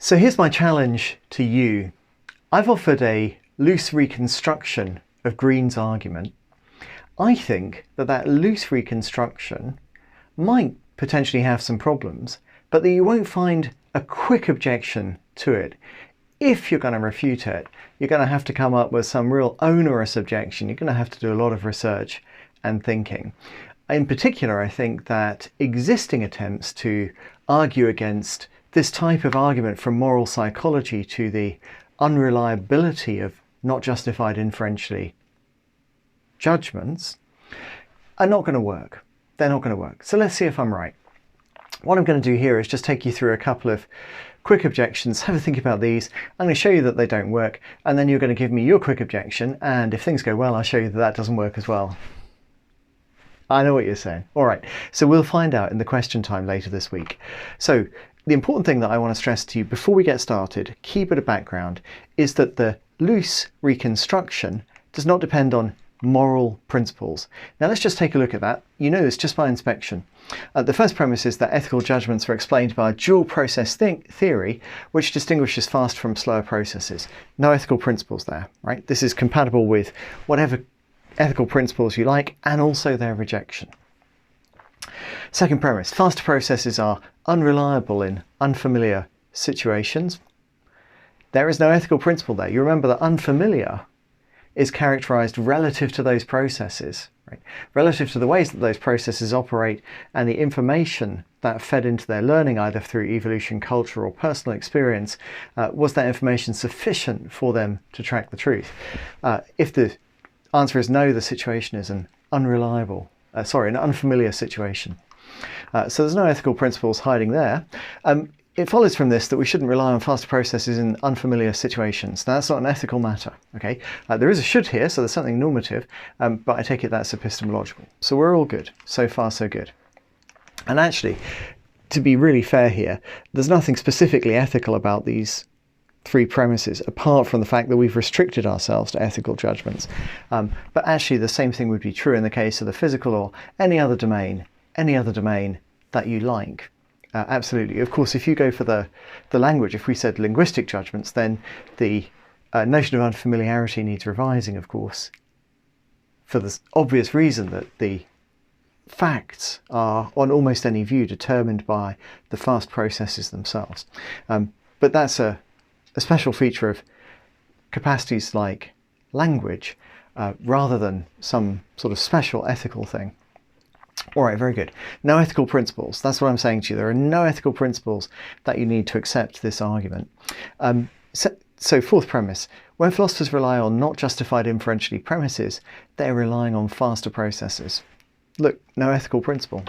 So here's my challenge to you. I've offered a loose reconstruction of Greene's argument. I think that that loose reconstruction might potentially have some problems, but that you won't find a quick objection to it. If you're going to refute it, you're going to have to come up with some real onerous objection. You're going to have to do a lot of research and thinking. In particular, I think that existing attempts to argue against this type of argument from moral psychology to the unreliability of not justified inferentially judgments are not going to work. They're not going to work. So let's see if I'm right. What I'm going to do here is just take you through a couple of quick objections, have a think about these. I'm going to show you that they don't work, and then you're going to give me your quick objection, and if things go well, I'll show you that that doesn't work as well. I know what you're saying. All right, so we'll find out in the question time later this week. So the important thing that I want to stress to you before we get started, key bit of background, is that the loose reconstruction does not depend on moral principles. Now let's just take a look at that. You know this just by inspection. The first premise is that ethical judgments are explained by a dual process theory which distinguishes fast from slower processes. No ethical principles there, right? This is compatible with whatever ethical principles you like and also their rejection. Second premise, faster processes are unreliable in unfamiliar situations. There is no ethical principle there. You remember that unfamiliar is characterized relative to those processes, right? Relative to the ways that those processes operate and the information that fed into their learning, either through evolution, culture, or personal experience. Was that information sufficient for them to track the truth? If the answer is no, the situation is an an unfamiliar situation. So there's no ethical principles hiding there. It follows from this that we shouldn't rely on faster processes in unfamiliar situations. Now, that's not an ethical matter, okay? There is a should here, so there's something normative, but I take it that's epistemological. So we're all good. So far, so good. And actually, to be really fair here, there's nothing specifically ethical about these three premises, apart from the fact that we've restricted ourselves to ethical judgments. But actually, the same thing would be true in the case of the physical or any other domain that you like. Absolutely. Of course, if you go for the language, if we said linguistic judgments, then the notion of unfamiliarity needs revising, of course, for the obvious reason that the facts are, on almost any view, determined by the fast processes themselves. But that's a special feature of capacities like language, rather than some sort of special ethical thing. All right, very good. No ethical principles. That's what I'm saying to you. There are no ethical principles that you need to accept this argument. So fourth premise, when philosophers rely on not justified inferentially premises, they're relying on faster processes. Look, no ethical principle.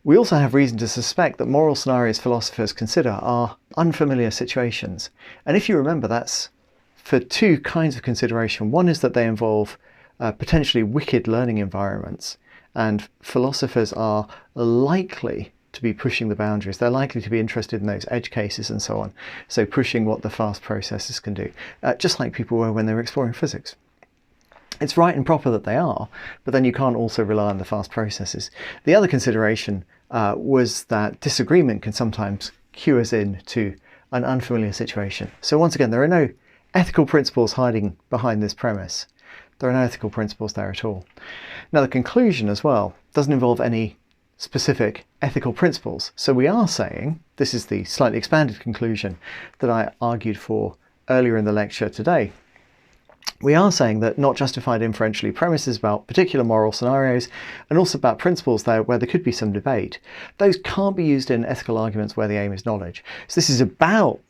We also have reason to suspect that moral scenarios philosophers consider are unfamiliar situations. And if you remember, that's for two kinds of consideration. One is that they involve potentially wicked learning environments. And philosophers are likely to be pushing the boundaries. They're likely to be interested in those edge cases and so on. So pushing what the fast processes can do, just like people were when they were exploring physics. It's right and proper that they are, but then you can't also rely on the fast processes. The other consideration was that disagreement can sometimes cue us into an unfamiliar situation. So once again, there are no ethical principles hiding behind this premise. There are no ethical principles there at all. Now, the conclusion as well doesn't involve any specific ethical principles. So we are saying, this is the slightly expanded conclusion that I argued for earlier in the lecture today. We are saying that not justified inferentially premises about particular moral scenarios and also about principles there where there could be some debate. Those can't be used in ethical arguments where the aim is knowledge. So this is about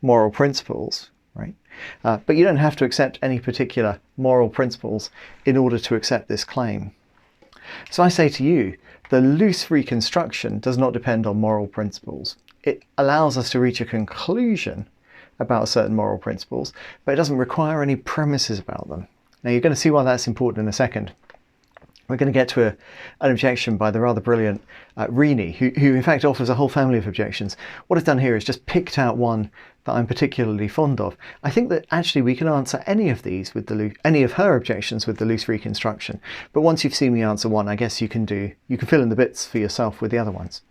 moral principles, right? But you don't have to accept any particular moral principles in order to accept this claim. So I say to you, the loose reconstruction does not depend on moral principles. It allows us to reach a conclusion about certain moral principles, but it doesn't require any premises about them. Now you're going to see why that's important in a second. We're going to get to an objection by the rather brilliant Greene, who in fact offers a whole family of objections. What I've done here is just picked out one that I'm particularly fond of. I think that actually we can answer any of these with any of her objections with the loose reconstruction. But once you've seen me answer one, I guess you can fill in the bits for yourself with the other ones.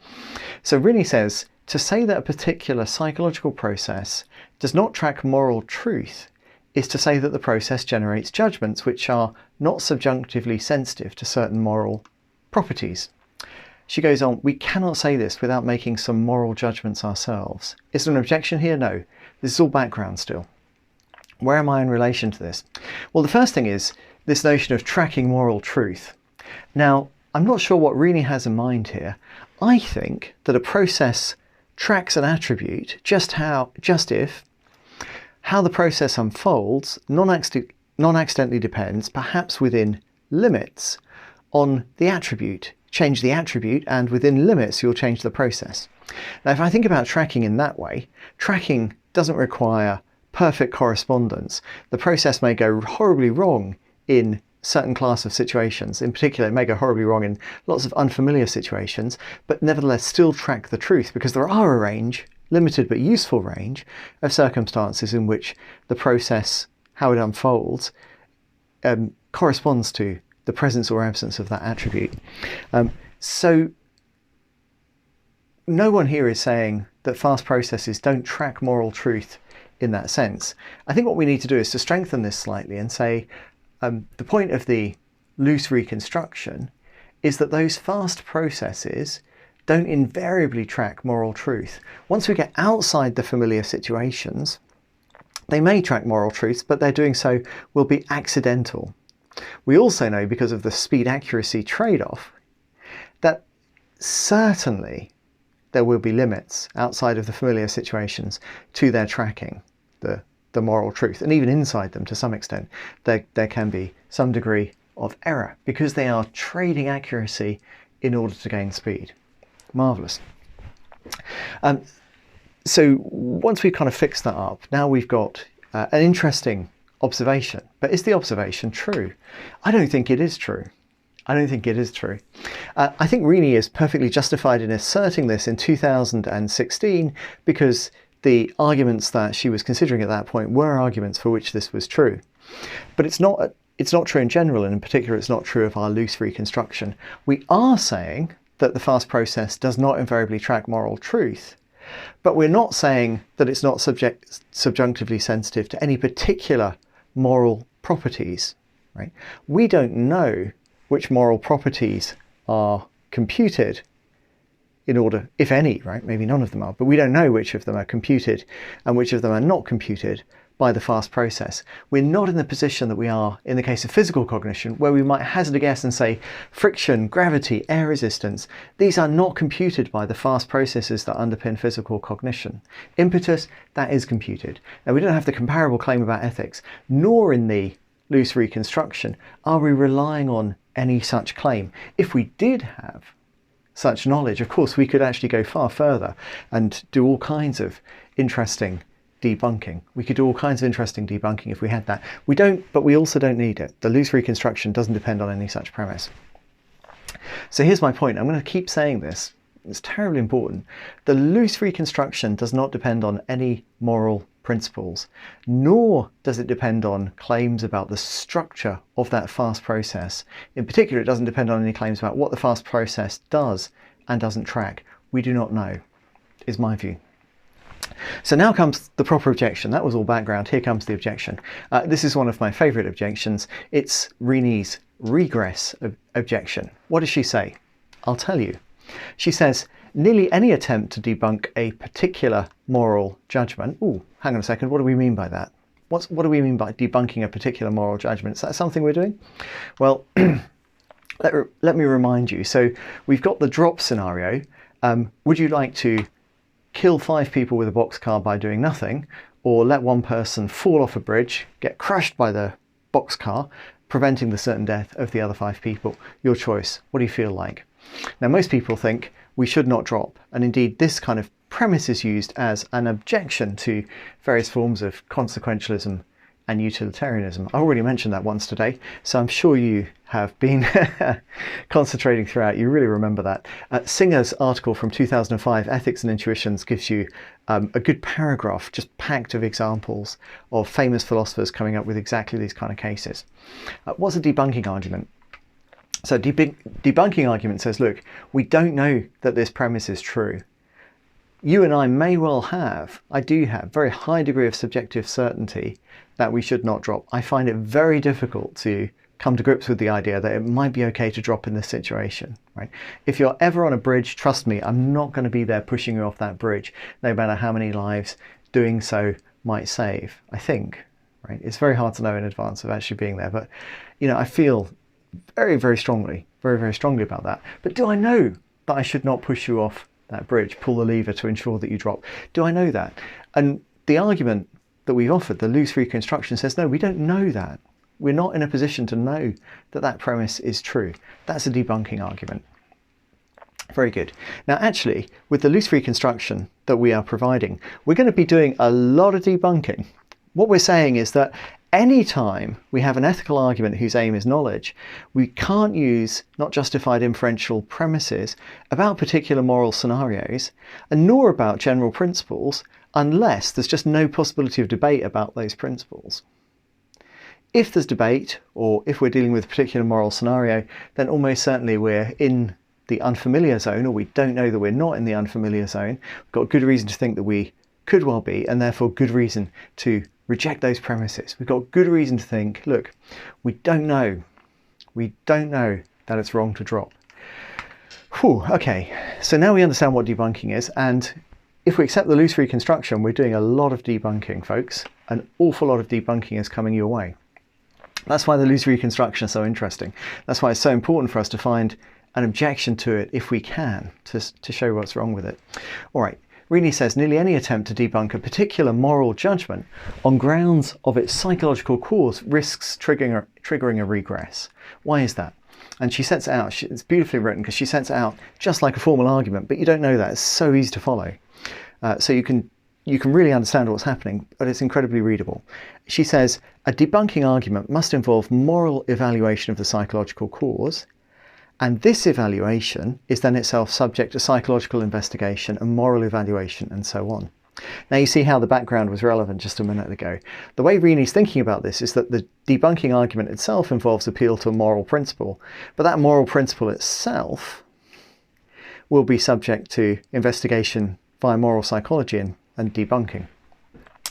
So Greene says, to say that a particular psychological process does not track moral truth is to say that the process generates judgments which are not subjunctively sensitive to certain moral properties. She goes on, we cannot say this without making some moral judgments ourselves. Is there an objection here? No. This is all background still. Where am I in relation to this? Well, the first thing is this notion of tracking moral truth. Now, I'm not sure what Greene has in mind here. I think that a process tracks an attribute just if how the process unfolds non-accidentally depends, perhaps within limits, on the attribute. Change the attribute, and within limits you'll change the process. Now, if I think about tracking in that way, tracking doesn't require perfect correspondence. The process may go horribly wrong in certain class of situations. In particular, it may go horribly wrong in lots of unfamiliar situations, but nevertheless still track the truth, because there are a range, limited but useful range, of circumstances in which the process, how it unfolds, corresponds to the presence or absence of that attribute. So no one here is saying that fast processes don't track moral truth in that sense. I think what we need to do is to strengthen this slightly and say the point of the loose reconstruction is that those fast processes don't invariably track moral truth. Once we get outside the familiar situations, they may track moral truth, but their doing so will be accidental. We also know, because of the speed-accuracy trade-off, that certainly there will be limits outside of the familiar situations to their tracking the moral truth, and even inside them to some extent there can be some degree of error, because they are trading accuracy in order to gain speed. Marvellous. So once we've kind of fixed that up, now we've got an interesting observation. But is the observation true? I don't think it is true. I don't think it is true. I think Greene is perfectly justified in asserting this in 2016 because the arguments that she was considering at that point were arguments for which this was true. But it's not true in general, and in particular it's not true of our loose reconstruction. We are saying that the fast process does not invariably track moral truth, but we're not saying that it's not subjunctively sensitive to any particular moral properties, right? We don't know which moral properties are computed in order, if any, right? Maybe none of them are, but we don't know which of them are computed and which of them are not computed by the fast process. We're not in the position that we are in the case of physical cognition, where we might hazard a guess and say friction, gravity, air resistance, these are not computed by the fast processes that underpin physical cognition. Impetus, that is computed. Now, we don't have the comparable claim about ethics, nor in the loose reconstruction are we relying on any such claim. If we did have such knowledge, of course, we could actually go far further and do all kinds of interesting debunking. We could do all kinds of interesting debunking if we had that. We don't, but we also don't need it. The loose reconstruction doesn't depend on any such premise. So here's my point. I'm going to keep saying this. It's terribly important. The loose reconstruction does not depend on any moral principles, nor does it depend on claims about the structure of that fast process. In particular, it doesn't depend on any claims about what the fast process does and doesn't track. We do not know, is my view. So now comes the proper objection. That was all background. Here comes the objection. This is one of my favourite objections. It's Greene's regress objection. What does she say? I'll tell you. She says, nearly any attempt to debunk a particular moral judgment. Ooh, hang on a second. What do we mean by that? What do we mean by debunking a particular moral judgment? Is that something we're doing? Well, let me remind you. So we've got the drop scenario. Would you like to kill 5 people with a boxcar by doing nothing, or let one person fall off a bridge, get crushed by the boxcar, preventing the certain death of the other 5 people? Your choice. What do you feel like? Now, most people think we should not drop, and indeed this kind of premise is used as an objection to various forms of consequentialism and utilitarianism. I already mentioned that once today, so I'm sure you have been concentrating throughout. You really remember that. Singer's article from 2005, Ethics and Intuitions, gives you a good paragraph just packed of examples of famous philosophers coming up with exactly these kind of cases. What's a debunking argument? So debunking argument says, look, we don't know that this premise is true. you and I may well have, I do have, very high degree of subjective certainty that we should not drop. I find it very difficult to come to grips with the idea that it might be okay to drop in this situation, right? If you're ever on a bridge, trust me, I'm not going to be there pushing you off that bridge, no matter how many lives doing so might save, I think, right? It's very hard to know in advance of actually being there, but, you know, I feel very, very strongly about that. But do I know that I should not push you off that bridge, pull the lever to ensure that you drop? Do I know that? And the argument that we've offered, the loose reconstruction, says no, we don't know that. We're not in a position to know that that premise is true. That's a debunking argument. Very good. Now actually, with the loose reconstruction that we are providing, we're going to be doing a lot of debunking. What we're saying is that anytime we have an ethical argument whose aim is knowledge, we can't use not justified inferential premises about particular moral scenarios, and nor about general principles, unless there's just no possibility of debate about those principles. If there's debate, or if we're dealing with a particular moral scenario, then almost certainly we're in the unfamiliar zone, or we don't know that we're not in the unfamiliar zone. We've got good reason to think that we could well be, and therefore good reason to reject those premises. We've got good reason to think, look, we don't know that it's wrong to drop. Whew, okay, so now we understand what debunking is, and if we accept the loose reconstruction, we're doing a lot of debunking, folks. An awful lot of debunking is coming your way. That's why the loose reconstruction is so interesting. That's why it's so important for us to find an objection to it if we can, to show what's wrong with it. All right, Greene says nearly any attempt to debunk a particular moral judgment on grounds of its psychological cause risks triggering a regress. Why is that? And she sets it out, it's beautifully written because she sets it out just like a formal argument, but you don't know that. It's so easy to follow. So you can really understand what's happening, but it's incredibly readable. She says, a debunking argument must involve moral evaluation of the psychological cause, and this evaluation is then itself subject to psychological investigation and moral evaluation and so on. Now you see how the background was relevant just a minute ago. The way Greene's thinking about this is that the debunking argument itself involves appeal to a moral principle, but that moral principle itself will be subject to investigation via moral psychology and debunking.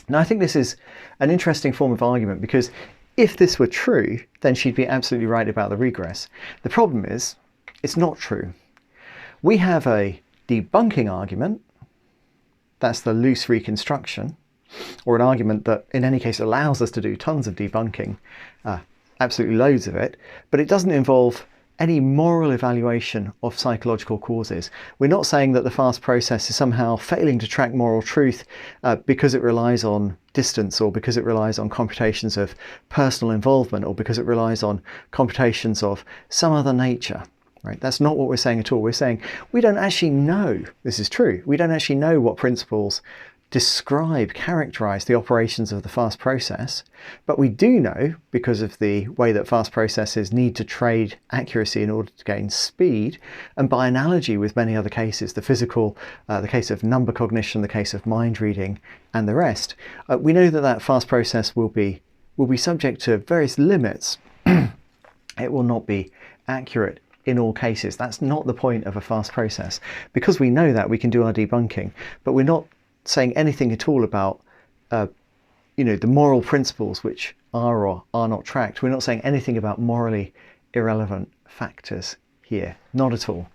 Now I think this is an interesting form of argument because if this were true, then she'd be absolutely right about the regress. The problem is, it's not true. We have a debunking argument, that's the loose reconstruction, or an argument that in any case allows us to do tons of debunking, absolutely loads of it, but it doesn't involve any moral evaluation of psychological causes. We're not saying that the fast process is somehow failing to track moral truth because it relies on distance, or because it relies on computations of personal involvement, or because it relies on computations of some other nature. Right? That's not what we're saying at all. We're saying we don't actually know, this is true, we don't actually know what principles characterize the operations of the fast process, but we do know, because of the way that fast processes need to trade accuracy in order to gain speed, and by analogy with many other cases, the physical, the case of number cognition, the case of mind reading, and the rest, we know that that fast process will be subject to various limits. It will not be accurate in all cases. That's not the point of a fast process. Because we know that, we can do our debunking, but we're not saying anything at all about the moral principles which are or are not tracked. We're not saying anything about morally irrelevant factors here, not at all.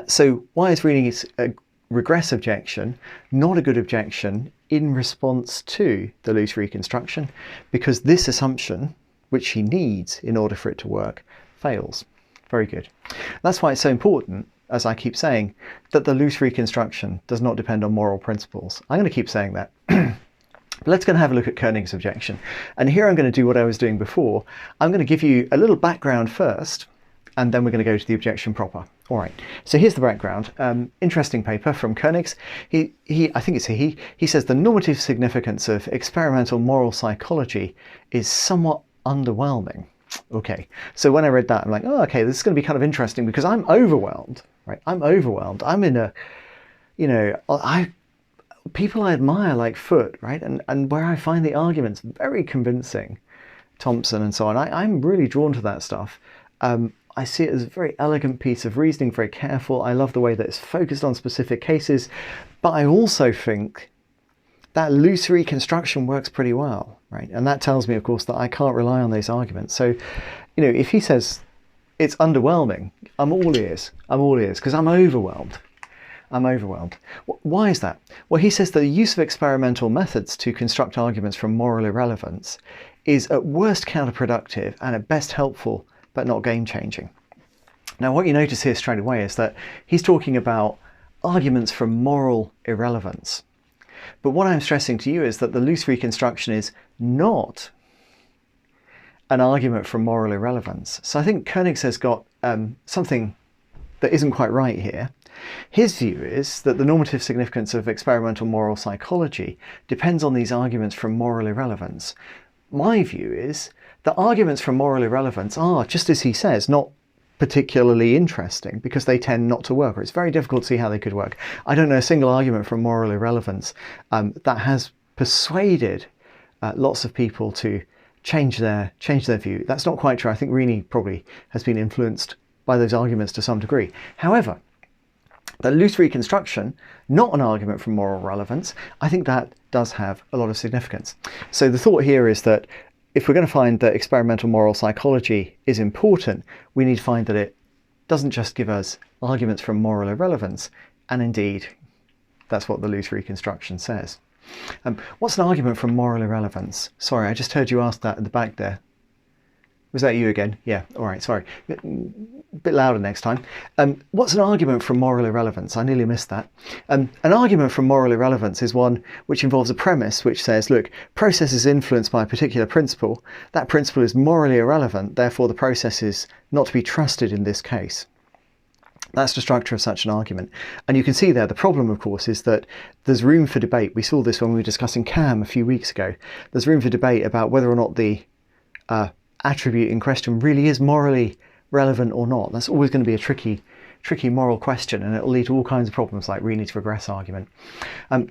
So why is reading a regress objection not a good objection in response to the loose reconstruction? Because this assumption, which she needs in order for it to work, fails. Very good. That's why it's so important, as I keep saying, that the loose reconstruction does not depend on moral principles. I'm going to keep saying that. But let's go and have a look at Koenig's objection. And here I'm going to do what I was doing before. I'm going to give you a little background first, and then we're going to go to the objection proper. All right, so here's the background. Interesting paper from Koenig's. I think it's he says the normative significance of experimental moral psychology is somewhat underwhelming. Okay, so when I read that, I'm like, oh, okay, this is going to be kind of interesting because I'm overwhelmed, right? I'm overwhelmed. I'm in a, people I admire like Foote, right? And where I find the arguments very convincing, Thompson and so on, I'm really drawn to that stuff. I see it as a very elegant piece of reasoning, very careful. I love the way that it's focused on specific cases, but I also think that loose reconstruction works pretty well, right? And that tells me, of course, that I can't rely on those arguments. So, you know, if he says it's underwhelming, I'm all ears. I'm all ears, because I'm overwhelmed. I'm overwhelmed. Why is that? Well, he says that the use of experimental methods to construct arguments from moral irrelevance is at worst counterproductive and at best helpful, but not game-changing. Now, what you notice here straight away is that he's talking about arguments from moral irrelevance. But what I'm stressing to you is that the loose reconstruction is not an argument from moral irrelevance. So I think Koenig has got something that isn't quite right here. His view is that the normative significance of experimental moral psychology depends on these arguments from moral irrelevance. My view is that arguments from moral irrelevance are, just as he says, not particularly interesting because they tend not to work, or it's very difficult to see how they could work. I don't know a single argument from moral irrelevance that has persuaded lots of people to change their view. That's not quite true. I think Greene probably has been influenced by those arguments to some degree. However, the loose reconstruction, not an argument from moral relevance, I think that does have a lot of significance. So the thought here is that if we're going to find that experimental moral psychology is important, we need to find that it doesn't just give us arguments from moral irrelevance, and indeed, that's what the loose reconstruction says. What's an argument from moral irrelevance? Sorry, I just heard you ask that at the back there. Was that you again? Yeah, all right, sorry. A bit louder next time. What's an argument from moral irrelevance? I nearly missed that. An argument from moral irrelevance is one which involves a premise which says, look, process is influenced by a particular principle. That principle is morally irrelevant, therefore the process is not to be trusted in this case. That's the structure of such an argument. And you can see there, the problem, of course, is that there's room for debate. We saw this when we were discussing CAM a few weeks ago. There's room for debate about whether or not the attribute in question really is morally relevant or not. That's always going to be a tricky moral question, and it will lead to all kinds of problems like Greene to regress argument.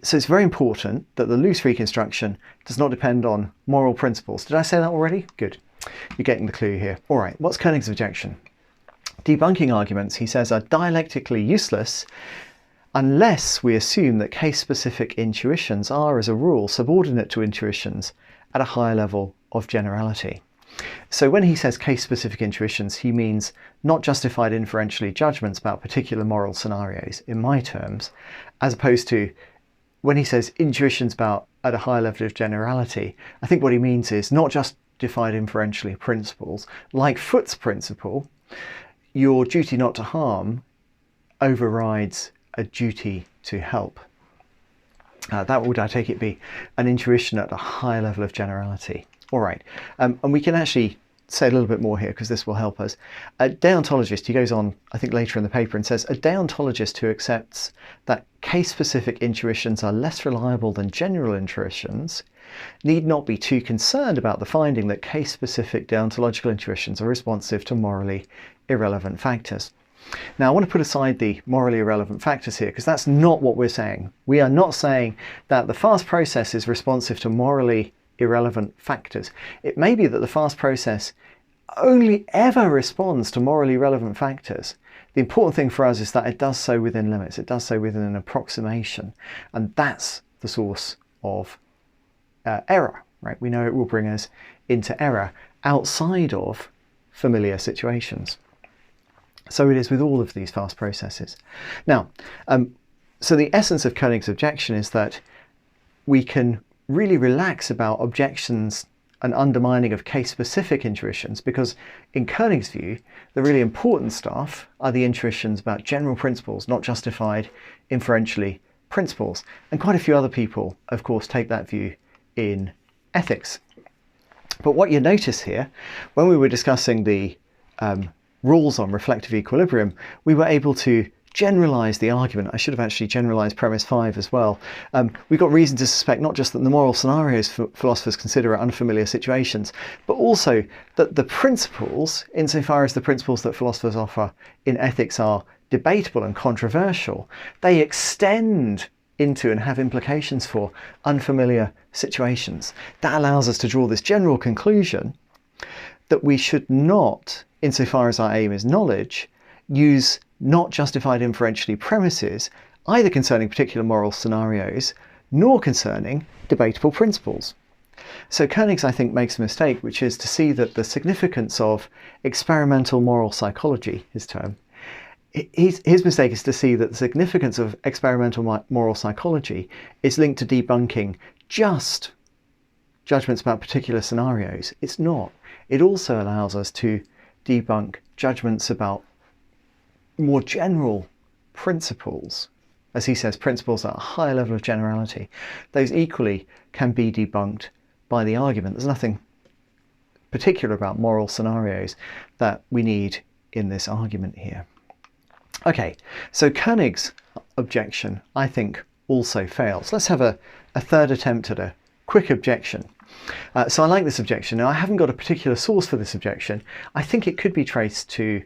So it's very important that the loose reconstruction does not depend on moral principles. Did I say that already? Good. You're getting the clue here. All right, what's Koenig's objection? Debunking arguments, he says, are dialectically useless unless we assume that case-specific intuitions are, as a rule, subordinate to intuitions at a higher level of generality. So when he says case-specific intuitions, he means not justified inferentially judgments about particular moral scenarios, in my terms, as opposed to when he says intuitions about at a higher level of generality. I think what he means is not justified inferentially principles, like Foote's principle. Your duty not to harm overrides a duty to help. That would, I take it, be an intuition at a higher level of generality. All right, and we can actually say a little bit more here because this will help us. A deontologist, he goes on, I think later in the paper, and says, a deontologist who accepts that case-specific intuitions are less reliable than general intuitions need not be too concerned about the finding that case-specific deontological intuitions are responsive to morally irrelevant factors. Now, I want to put aside the morally irrelevant factors here because that's not what we're saying. We are not saying that the fast process is responsive to morally irrelevant factors. It may be that the fast process only ever responds to morally relevant factors. The important thing for us is that it does so within limits. It does so within an approximation, and that's the source of error, right? We know it will bring us into error outside of familiar situations. So it is with all of these fast processes. Now, so the essence of Koenig's objection is that we can really relax about objections and undermining of case-specific intuitions, because in Koenig's view, the really important stuff are the intuitions about general principles, not justified inferentially principles. And quite a few other people, of course, take that view in ethics. But what you notice here, when we were discussing the rules on reflective equilibrium, we were able to generalize the argument. I should have actually generalized premise 5 as well. We've got reason to suspect not just that the moral scenarios philosophers consider are unfamiliar situations, but also that the principles, insofar as the principles that philosophers offer in ethics are debatable and controversial, they extend into and have implications for unfamiliar situations. That allows us to draw this general conclusion that we should not, insofar as our aim is knowledge, use not justified inferentially premises either concerning particular moral scenarios nor concerning debatable principles. So Koenig's, I think, makes a mistake, which is to see that the significance of experimental moral psychology, his term, his mistake is to see that the significance of experimental moral psychology is linked to debunking just judgments about particular scenarios. It's not. It also allows us to debunk judgments about more general principles. As he says, principles at a higher level of generality. Those equally can be debunked by the argument. There's nothing particular about moral scenarios that we need in this argument here. Okay, so Koenig's objection, I think, also fails. Let's have a third attempt at a quick objection. So I like this objection. Now, I haven't got a particular source for this objection. I think it could be traced to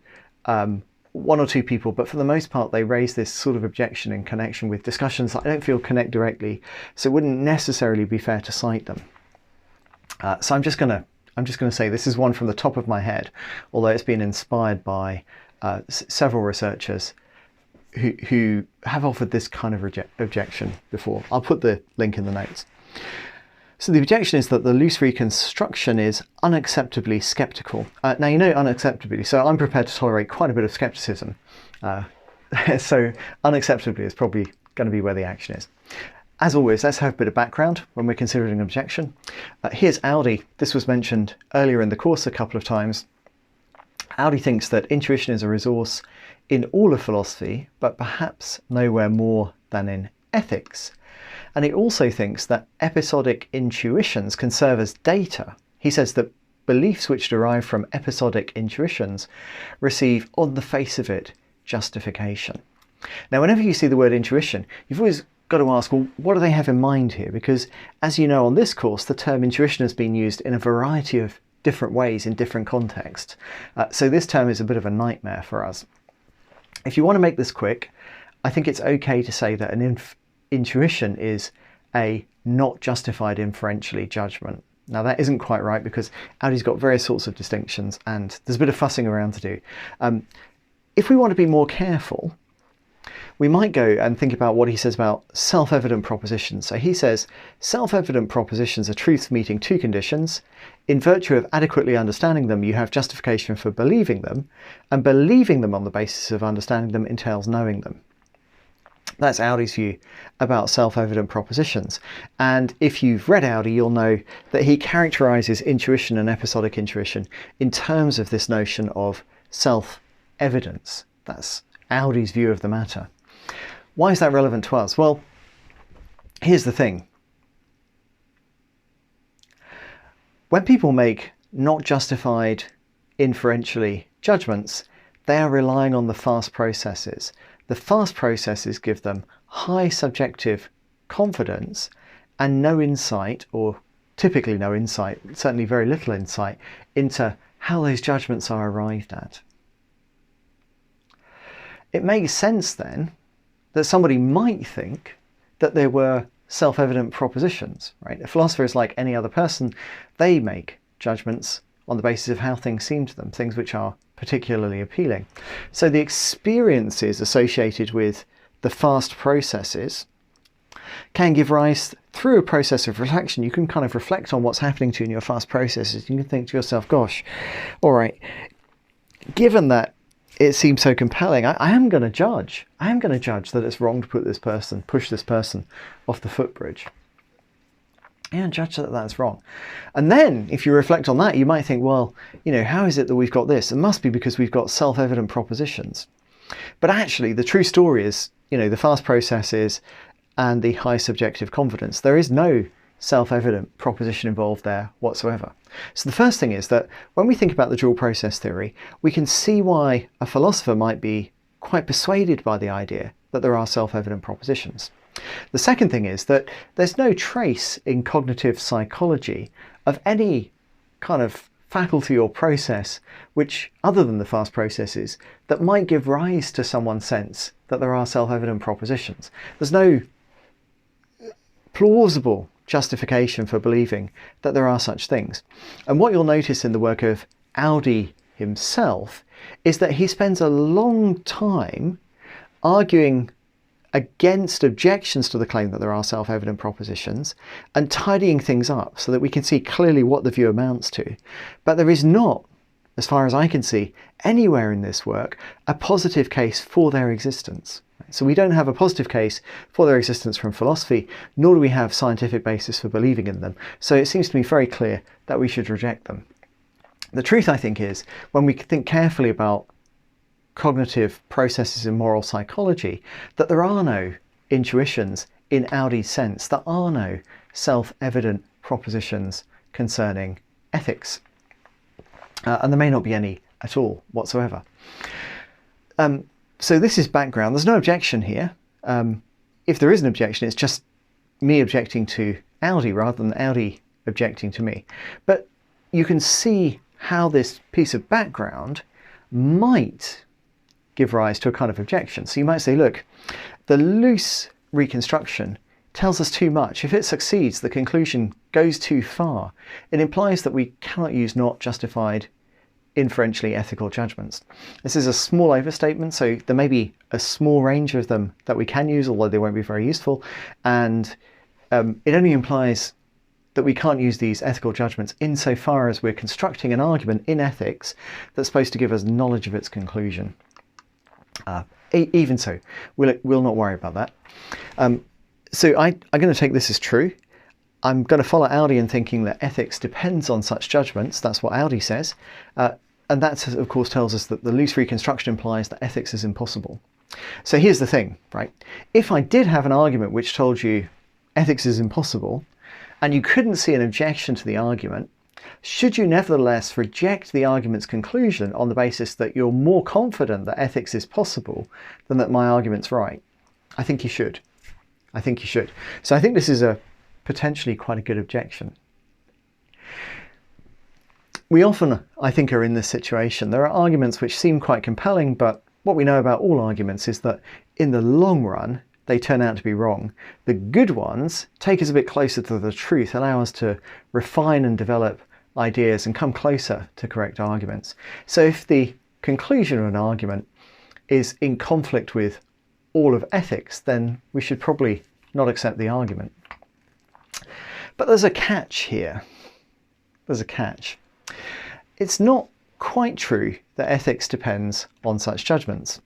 one or two people, but for the most part they raise this sort of objection in connection with discussions that I don't feel connect directly, so it wouldn't necessarily be fair to cite them. So I'm just going to say this is one from the top of my head, although it's been inspired by several researchers who have offered this kind of objection before. I'll put the link in the notes. So the objection is that the loose reconstruction is unacceptably sceptical. Now, you know unacceptably, so I'm prepared to tolerate quite a bit of scepticism. So unacceptably is probably going to be where the action is. As always, let's have a bit of background when we're considering an objection. Here's Audi. This was mentioned earlier in the course a couple of times. Audi thinks that intuition is a resource in all of philosophy, but perhaps nowhere more than in ethics. And he also thinks that episodic intuitions can serve as data. He says that beliefs which derive from episodic intuitions receive, on the face of it, justification. Now, whenever you see the word intuition, you've always got to ask, well, what do they have in mind here? Because, as you know, on this course, the term intuition has been used in a variety of different ways in different contexts. So this term is a bit of a nightmare for us. If you want to make this quick, I think it's okay to say that an intuition is a not justified inferentially judgment. Now that isn't quite right because Audi's got various sorts of distinctions and there's a bit of fussing around to do. If we want to be more careful, we might go and think about what he says about self-evident propositions. So he says, self-evident propositions are truths meeting two conditions. In virtue of adequately understanding them, you have justification for believing them, and believing them on the basis of understanding them entails knowing them. That's Audi's view about self-evident propositions. And if you've read Audi, you'll know that he characterises intuition and episodic intuition in terms of this notion of self-evidence. That's Audi's view of the matter. Why is that relevant to us? Well, here's the thing. When people make not justified inferentially judgments, they are relying on the fast processes. The fast processes give them high subjective confidence and no insight, or typically no insight, certainly very little insight, into how those judgments are arrived at. It makes sense then that somebody might think that there were self-evident propositions, right? A philosopher is like any other person. They make judgments on the basis of how things seem to them, things which are particularly appealing. So the experiences associated with the fast processes can give rise, through a process of reflection, you can kind of reflect on what's happening to you in your fast processes. You can think to yourself, gosh, all right, given that it seems so compelling, I am going to judge. I am going to judge that it's wrong to push this person off the footbridge. And judge that that's wrong. And then if you reflect on that, you might think, well, you know, how is it that we've got this? It must be because we've got self-evident propositions. But actually the true story is, you know, the fast processes and the high subjective confidence. There is no self-evident proposition involved there whatsoever. So the first thing is that when we think about the dual process theory, we can see why a philosopher might be quite persuaded by the idea that there are self-evident propositions. The second thing is that there's no trace in cognitive psychology of any kind of faculty or process which, other than the fast processes, that might give rise to someone's sense that there are self-evident propositions. There's no plausible justification for believing that there are such things. And what you'll notice in the work of Audi himself is that he spends a long time arguing against objections to the claim that there are self-evident propositions and tidying things up so that we can see clearly what the view amounts to. But there is not, as far as I can see, anywhere in this work a positive case for their existence. So we don't have a positive case for their existence from philosophy, nor do we have scientific basis for believing in them. So it seems to me very clear that we should reject them. The truth, I think, is when we think carefully about cognitive processes in moral psychology, that there are no intuitions in Audi's sense. There are no self-evident propositions concerning ethics. And there may not be any at all whatsoever. So this is background. There's no objection here. If there is an objection, it's just me objecting to Audi rather than Audi objecting to me. But you can see how this piece of background might give rise to a kind of objection. So you might say, look, the loose reconstruction tells us too much. If it succeeds, the conclusion goes too far. It implies that we cannot use not justified inferentially ethical judgments. This is a small overstatement, so there may be a small range of them that we can use, although they won't be very useful. And it only implies that we can't use these ethical judgments insofar as we're constructing an argument in ethics that's supposed to give us knowledge of its conclusion. Even so, we'll not worry about that. So I'm going to take this as true. I'm going to follow Audi in thinking that ethics depends on such judgments. That's what Audi says. And that, of course, tells us that the loose reconstruction implies that ethics is impossible. So here's the thing, right? If I did have an argument which told you ethics is impossible, and you couldn't see an objection to the argument, should you nevertheless reject the argument's conclusion on the basis that you're more confident that ethics is possible than that my argument's right? I think you should. I think you should. So I think this is a potentially quite a good objection. We often, I think, are in this situation. There are arguments which seem quite compelling, but what we know about all arguments is that in the long run, they turn out to be wrong. The good ones take us a bit closer to the truth, allow us to refine and develop ideas and come closer to correct arguments. So if the conclusion of an argument is in conflict with all of ethics, then we should probably not accept the argument. But there's a catch here. There's a catch. It's not quite true that ethics depends on such judgments.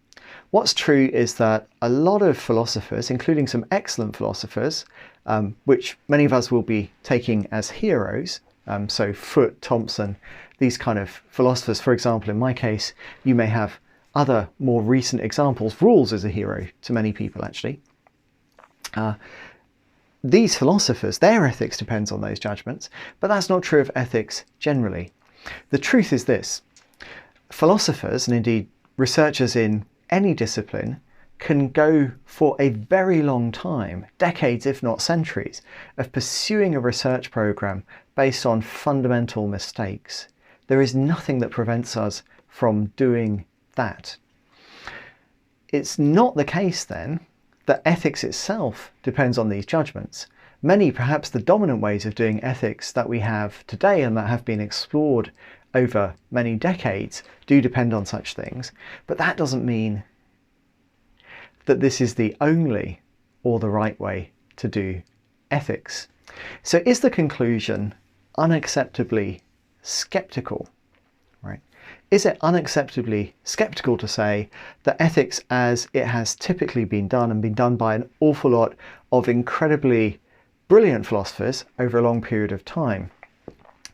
What's true is that a lot of philosophers, including some excellent philosophers, which many of us will be taking as heroes, so Foote, Thompson, these kind of philosophers. For example, in my case, you may have other more recent examples. Rawls is a hero to many people, actually. These philosophers, their ethics depends on those judgments, but that's not true of ethics generally. The truth is this: philosophers, and indeed researchers in any discipline, can go for a very long time, decades if not centuries, of pursuing a research program based on fundamental mistakes. There is nothing that prevents us from doing that. It's not the case then that ethics itself depends on these judgments. Many, perhaps the dominant ways of doing ethics that we have today and that have been explored over many decades do depend on such things, but that doesn't mean that this is the only or the right way to do ethics. So is the conclusion unacceptably skeptical? Right? Is it unacceptably skeptical to say that ethics as it has typically been done and been done by an awful lot of incredibly brilliant philosophers over a long period of time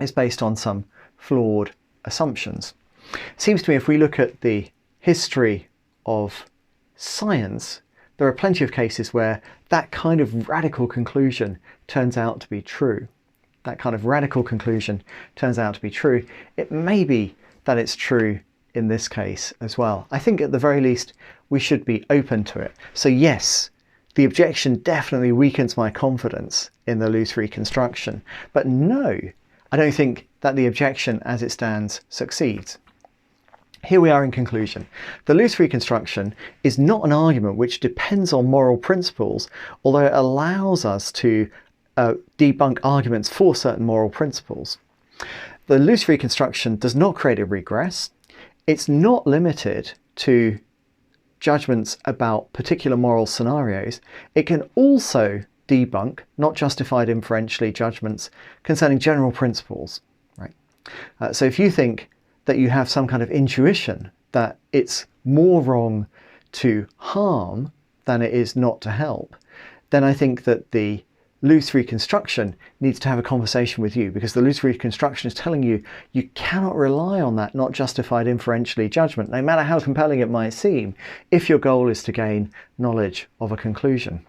is based on some flawed assumptions? It seems to me if we look at the history of science, there are plenty of cases where that kind of radical conclusion turns out to be true. That kind of radical conclusion turns out to be true. It may be that it's true in this case as well. I think at the very least we should be open to it. So yes, the objection definitely weakens my confidence in the loose reconstruction, but no, I don't think that the objection as it stands succeeds. Here we are in conclusion. The loose reconstruction is not an argument which depends on moral principles, although it allows us to debunk arguments for certain moral principles. the loose reconstruction does not create a regress. It's not limited to judgments about particular moral scenarios. It can also debunk not justified inferentially judgments concerning general principles. Right? So if you think that you have some kind of intuition that it's more wrong to harm than it is not to help, then I think that the loose reconstruction needs to have a conversation with you, because the loose reconstruction is telling you you cannot rely on that not justified inferentially judgment, no matter how compelling it might seem, if your goal is to gain knowledge of a conclusion.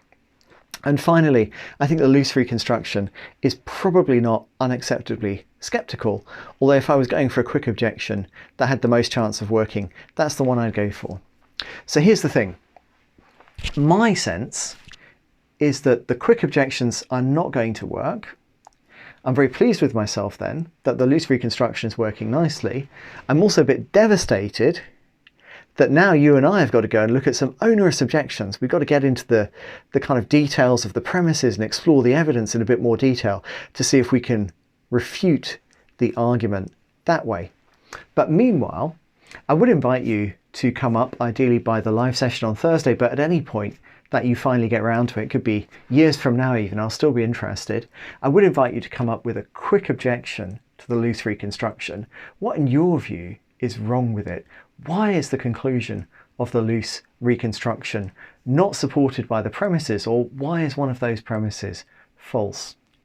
And finally, I think the loose reconstruction is probably not unacceptably sceptical, although if I was going for a quick objection that had the most chance of working, that's the one I'd go for. So here's the thing. My sense is that the quick objections are not going to work. I'm very pleased with myself then that the loose reconstruction is working nicely. I'm also a bit devastated that now you and I have got to go and look at some onerous objections. We've got to get into the kind of details of the premises and explore the evidence in a bit more detail to see if we can refute the argument that way. But meanwhile, I would invite you to come up, ideally by the live session on Thursday, but at any point that you finally get around to it, could be years from now even, I'll still be interested. I would invite you to come up with a quick objection to the loose reconstruction. What in your view is wrong with it? Why is the conclusion of the loose reconstruction not supported by the premises, or why is one of those premises false?